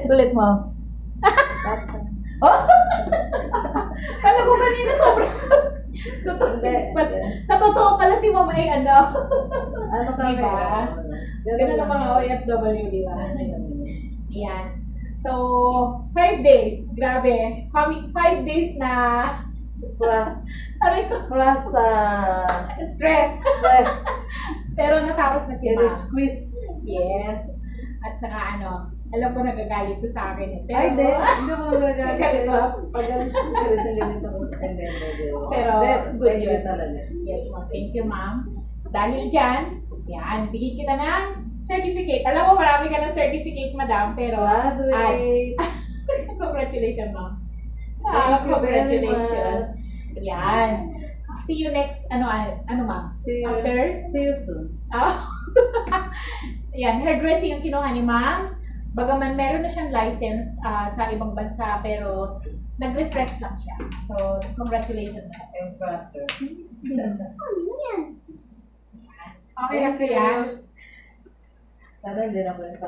Ulit mo. Oh! Kala ko kanina sobrang... Sa totoo pala si Mama ay ano. Ano ka Diba? ba? Ganun ang mga OFW, di ba? Yan. So, 5 days. Grabe. 5 days na... Plus, Aray ko. plus, Stress. stress. Pero natapos na si It Ma'am. is squeeze. Yes. At saka ano, alam ko nagagalit ko sa akin eh. Pero, Ay, hindi ko magagalit. Ganito. Pag alis ko, ganito ako sa kanya. Pero, good yun talaga. yes, ma'am. Thank you, ma'am. Dahil dyan, yan, bigyan kita ng certificate. Alam mo, marami ka ng certificate, madam, pero... Graduate. Congratulations, ma'am. Thank you very Congratulations. much. Yan. See you next, ano ma'am? See you. After? See you soon. Yan, hairdressing ang kinuha ni ma'am. Bagaman meron na siyang license sa ibang bansa, pero nag-refresh lang siya. So, congratulations. And faster. Okay lang po yan. Sana hindi na po yung